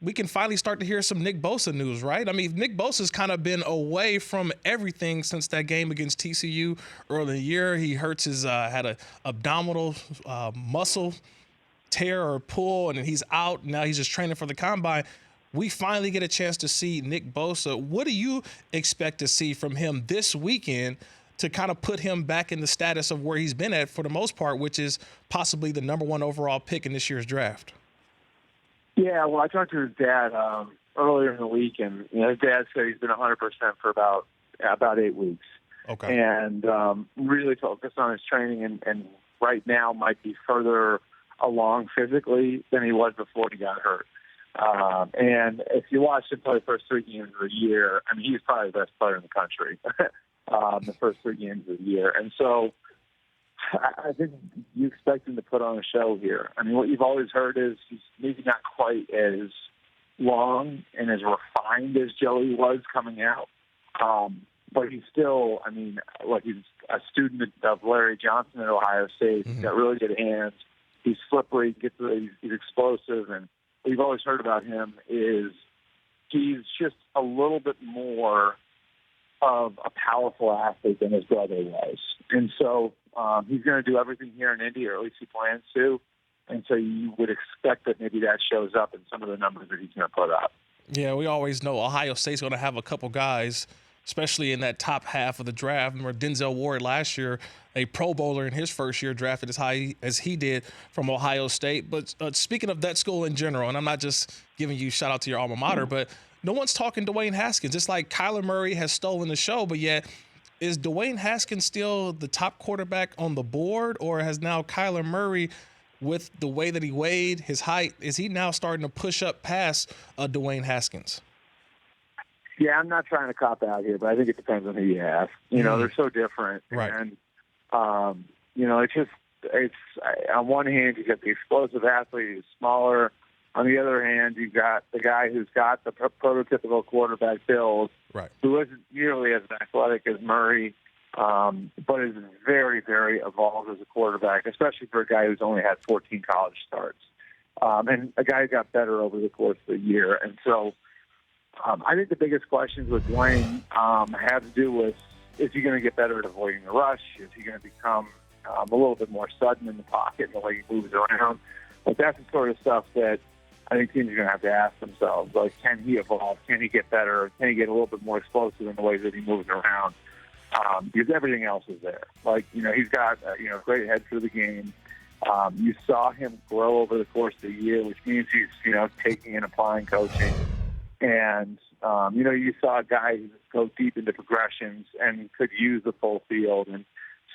we can finally start to hear some Nick Bosa news, right? I mean, Nick Bosa's kind of been away from everything since that game against TCU early in the year. He hurts his had a abdominal muscle tear or pull, and then he's out. Now he's just training for the combine. We finally get a chance to see Nick Bosa. What do you expect to see from him this weekend to kind of put him back in the status of where he's been at for the most part, which is possibly the number one overall pick in this year's draft? Yeah, well, I talked to his dad earlier in the week, and his dad said he's been 100% for about 8 weeks. Okay. And really focused on his training, and right now might be further along physically than he was before he got hurt. And if you watched him play the first 3 games of the year, I mean, he's probably the best player in the country the first 3 games of the year. And so I think you expect him to put on a show here. I mean, what you've always heard is he's maybe not quite as long and as refined as Joey was coming out. But he's still, I mean, look, he's a student of Larry Johnson at Ohio State. He's got really good hands. He's slippery, he's explosive, and what you've always heard about him is he's just a little bit more of a powerful athlete than his brother was. And so he's going to do everything here in Indy, or at least he plans to. And so you would expect that maybe that shows up in some of the numbers that he's going to put up. Yeah, we always know Ohio State's going to have a couple guys, especially in that top half of the draft. Remember Denzel Ward last year, a Pro Bowler in his first year, drafted as high as he did from Ohio State. But speaking of that school in general, and I'm not just giving you shout out to your alma mater, but no one's talking Dwayne Haskins. It's like Kyler Murray has stolen the show, but yet is Dwayne Haskins still the top quarterback on the board, or has now Kyler Murray, with the way that he weighed, his height, is he now starting to push up past Dwayne Haskins? Yeah, I'm not trying to cop out here, but I think it depends on who you ask. They're so different. Right. And, it's on one hand, you got the explosive athlete who's smaller. On the other hand, you've got the guy who's got the prototypical quarterback build, right, who isn't nearly as athletic as Murray, but is very, very evolved as a quarterback, especially for a guy who's only had 14 college starts. And a guy who got better over the course of the year. And so I think the biggest questions with Dwayne have to do with, is he going to get better at avoiding the rush? Is he going to become a little bit more sudden in the pocket and the way he moves around? But that's the sort of stuff that I think teams are going to have to ask themselves. Like, can he evolve? Can he get better? Can he get a little bit more explosive in the way that he moves around? Because everything else is there. Like, he's got a great head for the game. You saw him grow over the course of the year, which means he's taking and applying coaching. And, you saw a guy who go deep into progressions and could use the full field. And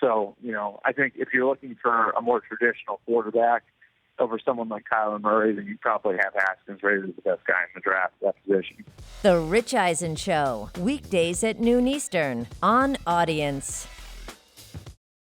so, I think if you're looking for a more traditional quarterback over someone like Kyler Murray, then you probably have Haskins rated as the best guy in the draft at that position. The Rich Eisen Show, weekdays at noon Eastern on Audience.